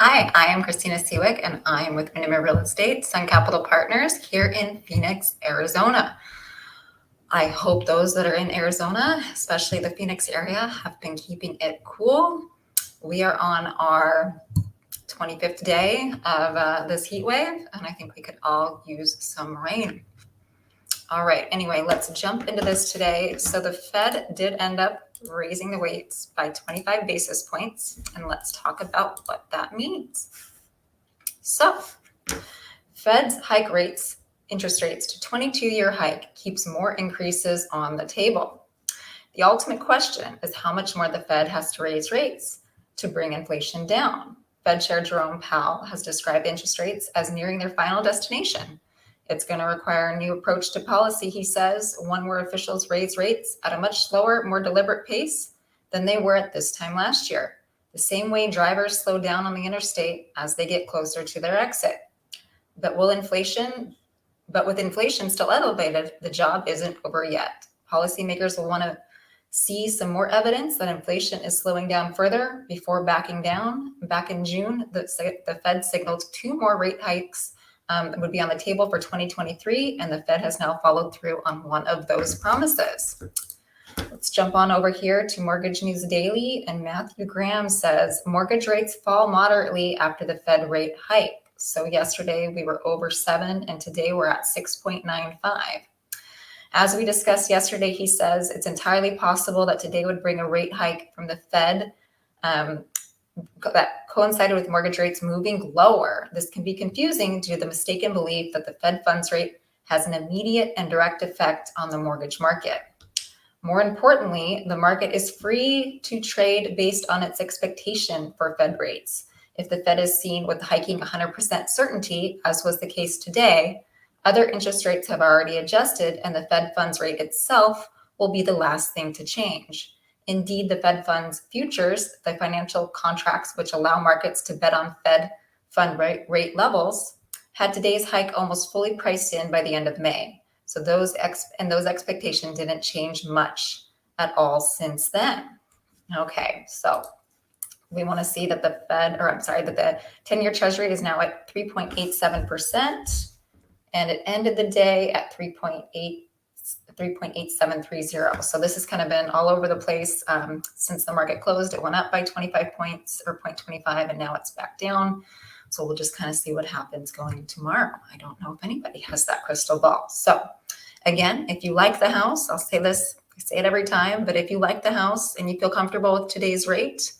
Hi, I am Christina Seawick, and I am with Windermere Real Estate, Sun Capital Partners here in Phoenix, Arizona. I hope those that are in Arizona, especially the Phoenix area, have been keeping it cool. We are on our 25th day of this heat wave, and I think we could all use some rain. All right, anyway, let's jump into this today. So the Fed did end up raising the rates by 25 basis points, and let's talk about what that means. So, Fed's hike rates, interest rates to 22-year hike keeps more increases on the table. The ultimate question is how much more the Fed has to raise rates to bring inflation down. Fed Chair Jerome Powell has described interest rates as nearing their final destination. It's going to require a new approach to policy, he says, one where officials raise rates at a much slower, more deliberate pace than they were at this time last year, the same way drivers slow down on the interstate as they get closer to their exit. But with inflation still elevated, the job isn't over yet. Policymakers will want to see some more evidence that inflation is slowing down further before backing down. Back in June, the Fed signaled 2 more rate hikes would be on the table for 2023, and the Fed has now followed through on one of those promises. Let's jump on over here to Mortgage News Daily, and Matthew Graham says mortgage rates fall moderately after the Fed rate hike. So yesterday we were over 7, and today we're at 6.95. As we discussed yesterday, he says it's entirely possible that today would bring a rate hike from the Fed that coincided with mortgage rates moving lower. This can be confusing due to the mistaken belief that the Fed funds rate has an immediate and direct effect on the mortgage market. More importantly, the market is free to trade based on its expectation for Fed rates. If the Fed is seen with hiking 100% certainty, as was the case today, other interest rates have already adjusted, and the Fed funds rate itself will be the last thing to change. Indeed, the Fed funds futures, the financial contracts which allow markets to bet on Fed fund rate levels, had today's hike almost fully priced in by the end of May. So those expectations didn't change much at all since then. Okay, so we want to see that the that the 10-year Treasury is now at 3.87%, and it ended the day at 3.8730. So this has kind of been all over the place since the market closed. It went up by 25 points or 0.25, and now it's back down. So we'll just kind of see what happens going tomorrow. I don't know if anybody has that crystal ball. So again, if you like the house, I'll say this, I say it every time, but if you like the house and you feel comfortable with today's rate,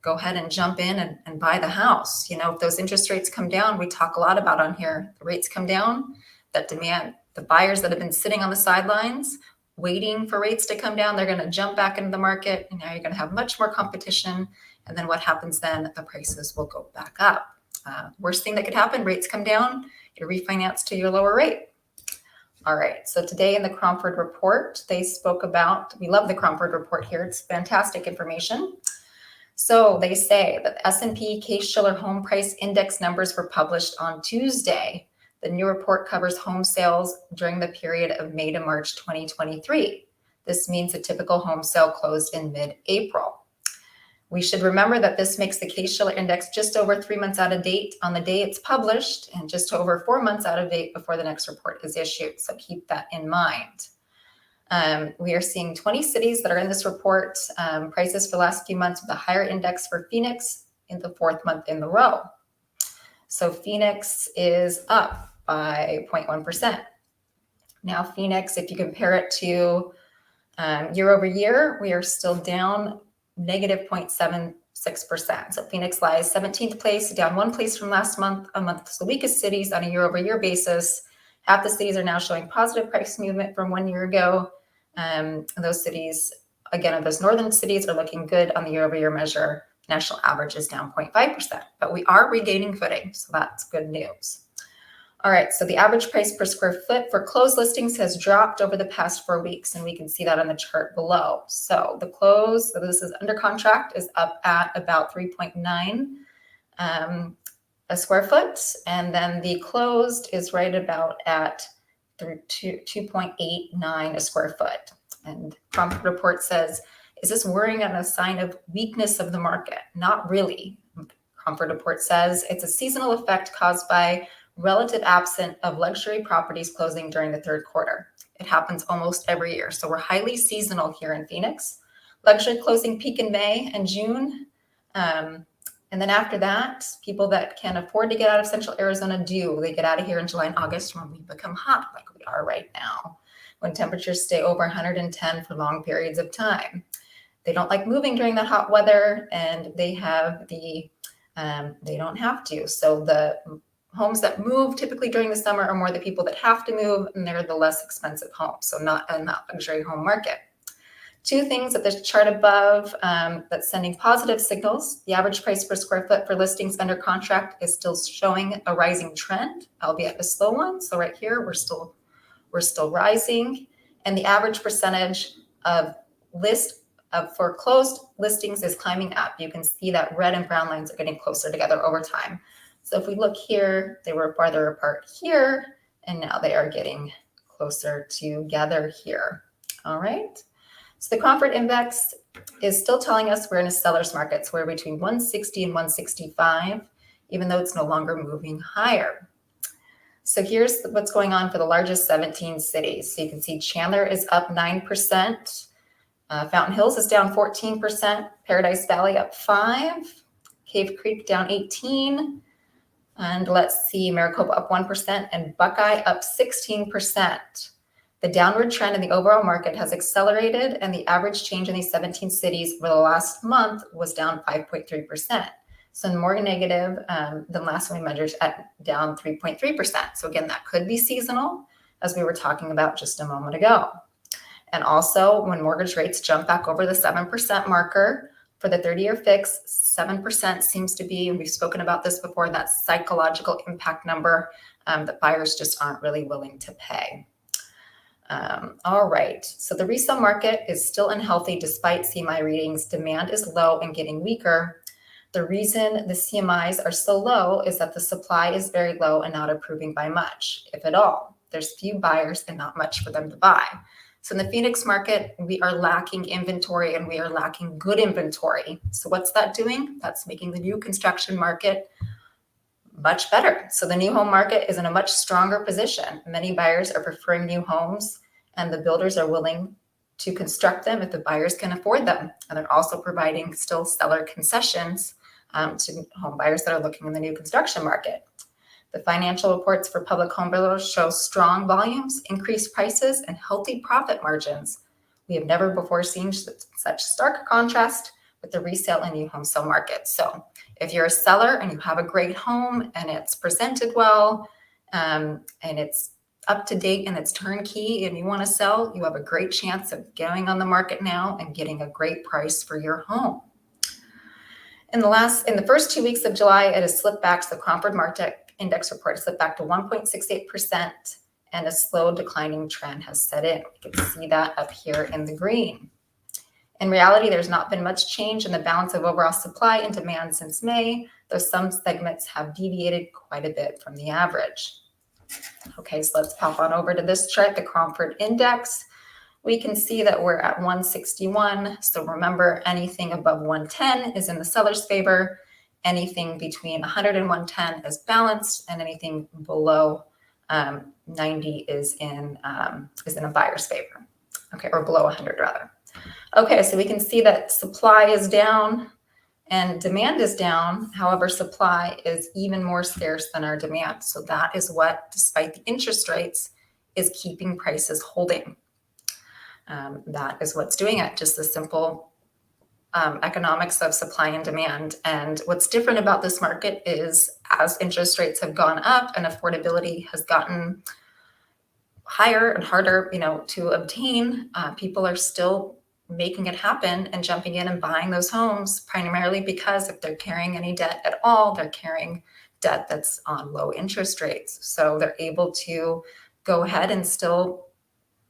go ahead and jump in and buy the house. You know, if those interest rates come down, we talk a lot about on here, the rates come down, that demand, the buyers that have been sitting on the sidelines waiting for rates to come down, they're going to jump back into the market, and now you're going to have much more competition. And then what happens then? The prices will go back up. Worst thing that could happen, rates come down, you refinance to your lower rate. All right, so today in the Cromford Report, they spoke about, we love the Cromford Report here, it's fantastic information. So they say that the S&P Case-Shiller Home Price Index numbers were published on Tuesday. The new report covers home sales during the period of May to March 2023. This means a typical home sale closed in mid-April. We should remember that this makes the Case-Shiller Index just over 3 months out of date on the day it's published, and just over 4 months out of date before the next report is issued. So keep that in mind. We are seeing 20 cities that are in this report, prices for the last few months with a higher index for Phoenix in the 4th month in a row. So Phoenix is up by 0.1%. Now Phoenix, if you compare it to year over year, we are still down negative 0.76%. So Phoenix lies 17th place, down 1 place from last month, amongst the weakest cities on a year over year basis. Half the cities are now showing positive price movement from 1 year ago. Those cities, again, those northern cities are looking good on the year over year measure. National average is down 0.5%, but we are regaining footing, so that's good news. All right, so the average price per square foot for closed listings has dropped over the past 4 weeks, and we can see that on the chart below. So the close, so this is under contract, is up at about 3.9 a square foot, and then the closed is right about at 2.89 a square foot. And Cromford Report says, is this worrying on a sign of weakness of the market? Not really. Cromford Report says it's a seasonal effect caused by relative absence of luxury properties closing during the third quarter. It happens almost every year. So we're highly seasonal here in Phoenix. Luxury closing peak in May and June. And then after that, people that can afford to get out of Central Arizona do. They get out of here in July and August when we become hot like we are right now, when temperatures stay over 110 for long periods of time. They don't like moving during that hot weather, and they have they don't have to. So the homes that move typically during the summer are more the people that have to move, and they're the less expensive homes. So not in that luxury home market. Two things at the chart above that's sending positive signals. The average price per square foot for listings under contract is still showing a rising trend, albeit a slow one. So right here, we're still rising. And the average percentage of foreclosed listings is climbing up. You can see that red and brown lines are getting closer together over time. So if we look here, they were farther apart here, and now they are getting closer together here. All right. So the Cromford Index is still telling us we're in a seller's market. So we're between 160 and 165, even though it's no longer moving higher. So here's what's going on for the largest 17 cities. So you can see Chandler is up 9%. Fountain Hills is down 14%. Paradise Valley up 5%. Cave Creek down 18%. And let's see, Maricopa up 1% and Buckeye up 16%. The downward trend in the overall market has accelerated, and the average change in these 17 cities over the last month was down 5.3%. So more negative than last one we measured at down 3.3%. So again, that could be seasonal, as we were talking about just a moment ago. And also, when mortgage rates jump back over the 7% marker for the 30-year fix, 7% seems to be, and we've spoken about this before, that psychological impact number that buyers just aren't really willing to pay. All right, so the resale market is still unhealthy despite CMI readings. Demand is low and getting weaker. The reason the CMIs are so low is that the supply is very low and not improving by much, if at all. There's few buyers and not much for them to buy. So in the Phoenix market, we are lacking inventory, and we are lacking good inventory. So what's that doing? That's making the new construction market much better. So the new home market is in a much stronger position. Many buyers are preferring new homes, and the builders are willing to construct them if the buyers can afford them. And they're also providing still seller concessions to home buyers that are looking in the new construction market. The financial reports for public home builders show strong volumes, increased prices, and healthy profit margins. We have never before seen such stark contrast with the resale and new home sale market. So if you're a seller and you have a great home and it's presented well and it's up to date and it's turnkey and you want to sell, you have a great chance of going on the market now and getting a great price for your home. In the first 2 weeks of July, it has slipped back. So the Cromford Market Index report slipped back to 1.68%, and a slow declining trend has set in. You can see that up here in the green. In reality, there's not been much change in the balance of overall supply and demand since May, though some segments have deviated quite a bit from the average. Okay, so let's pop on over to this chart, the Cromford Index. We can see that we're at 161. So remember, anything above 110 is in the seller's favor. Anything between 100 and 110 is balanced, and anything below 90 is in a buyer's favor. Okay, or below 100 rather. Okay, so we can see that supply is down and demand is down. However, supply is even more scarce than our demand. So that is what, despite the interest rates, is keeping prices holding. That is what's doing it, just the simple economics of supply and demand. And what's different about this market is as interest rates have gone up and affordability has gotten higher and harder, to obtain, people are still making it happen and jumping in and buying those homes, primarily because if they're carrying any debt at all, they're carrying debt that's on low interest rates. So they're able to go ahead and still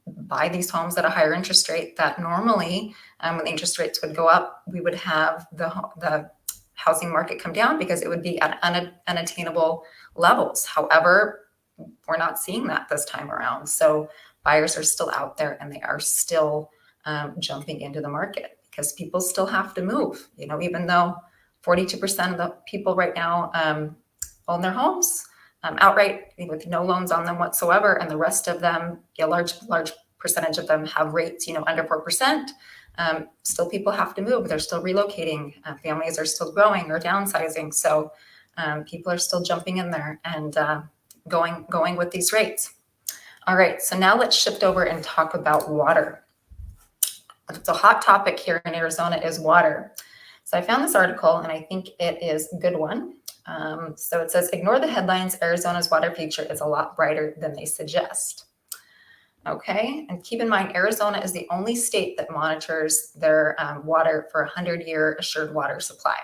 buy these homes at a higher interest rate that normally, when the interest rates would go up, we would have the housing market come down because it would be at unattainable levels. However, we're not seeing that this time around. So buyers are still out there, and they are still jumping into the market because people still have to move. Even though 42% of the people right now own their homes outright with no loans on them whatsoever, and the rest of them, a large percentage of them have rates, under 4%. Still, people have to move. They're still relocating. Families are still growing or downsizing. So people are still jumping in there and going with these rates. All right, so now let's shift over and talk about water. The hot topic here in Arizona is water. So I found this article, and I think it is a good one. So it says, ignore the headlines. Arizona's water future is a lot brighter than they suggest. Okay, and keep in mind, Arizona is the only state that monitors their water for a 100-year assured water supply.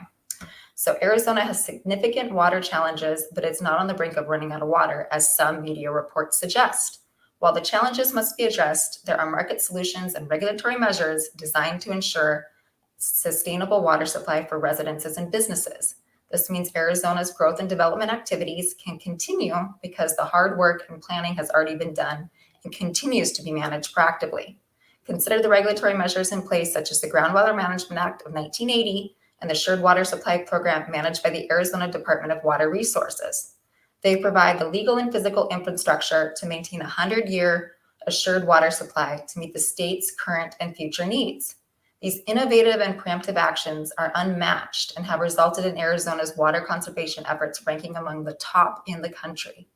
So Arizona has significant water challenges, but it's not on the brink of running out of water, as some media reports suggest. While the challenges must be addressed, there are market solutions and regulatory measures designed to ensure sustainable water supply for residences and businesses. This means Arizona's growth and development activities can continue because the hard work and planning has already been done and continues to be managed proactively. Consider the regulatory measures in place, such as the Groundwater Management Act of 1980 and the Assured Water Supply Program managed by the Arizona Department of Water Resources. They provide the legal and physical infrastructure to maintain a 100-year assured water supply to meet the state's current and future needs. These innovative and preemptive actions are unmatched and have resulted in Arizona's water conservation efforts ranking among the top in the country.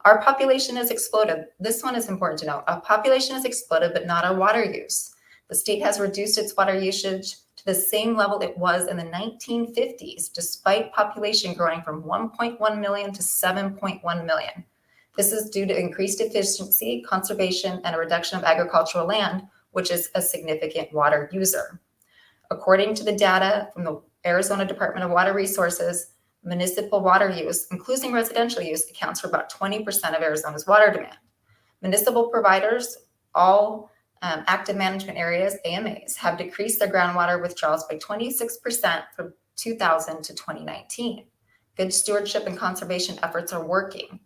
Our population has exploded. This one is important to know. Our population has exploded, but not our water use. The state has reduced its water usage to the same level it was in the 1950s, despite population growing from 1.1 million to 7.1 million. This is due to increased efficiency, conservation, and a reduction of agricultural land, which is a significant water user. According to the data from the Arizona Department of Water Resources, municipal water use, including residential use, accounts for about 20% of Arizona's water demand. Municipal providers, all active management areas, AMAs, have decreased their groundwater withdrawals by 26% from 2000 to 2019. Good stewardship and conservation efforts are working.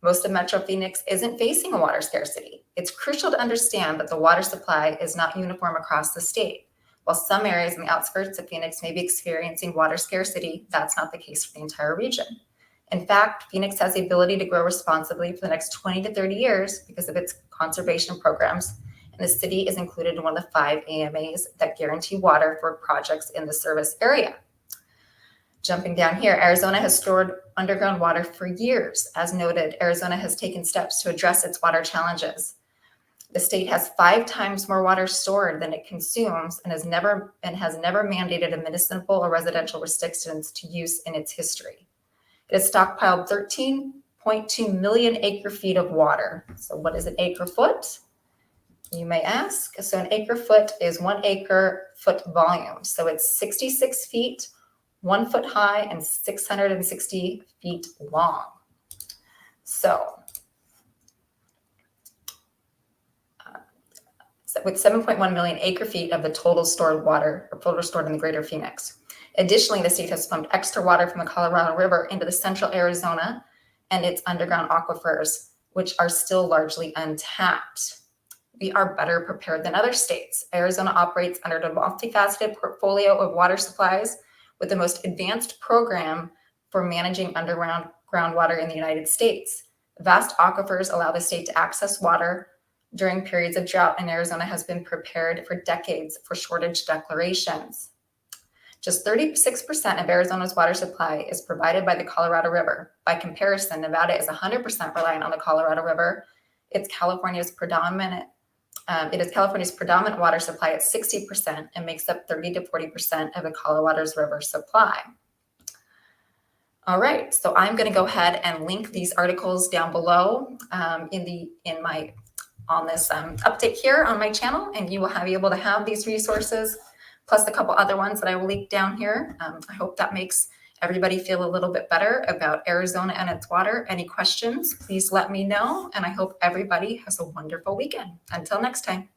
Most of Metro Phoenix isn't facing a water scarcity. It's crucial to understand that the water supply is not uniform across the state. While some areas in the outskirts of Phoenix may be experiencing water scarcity, that's not the case for the entire region. In fact, Phoenix has the ability to grow responsibly for the next 20 to 30 years because of its conservation programs, and the city is included in one of the 5 AMAs that guarantee water for projects in the service area. Jumping down here, Arizona has stored underground water for years. As noted, Arizona has taken steps to address its water challenges. The state has 5 times more water stored than it consumes and has never mandated a municipal or residential restrictions to use in its history. It has stockpiled 13.2 million acre feet of water. So what is an acre foot? You may ask. So an acre foot is 1 acre foot volume. So it's 66 feet, 1 foot high, and 660 feet long. So with 7.1 million acre feet of the total stored water, or total stored in the greater Phoenix. Additionally, the state has pumped extra water from the Colorado River into the central Arizona and its underground aquifers, which are still largely untapped. We are better prepared than other states. Arizona operates under a multifaceted portfolio of water supplies with the most advanced program for managing underground groundwater in the United States. Vast aquifers allow the state to access water during periods of drought, and Arizona has been prepared for decades for shortage declarations. Just 36% of Arizona's water supply is provided by the Colorado River. By comparison, Nevada is 100% reliant on the Colorado River. It is California's predominant water supply at 60% and makes up 30 to 40% of the Colorado's river supply. All right, so I'm going to go ahead and link these articles down below on this update here on my channel, and you will be able to have these resources, plus a couple other ones that I will link down here. I hope that makes everybody feel a little bit better about Arizona and its water. Any questions, please let me know, and I hope everybody has a wonderful weekend. Until next time.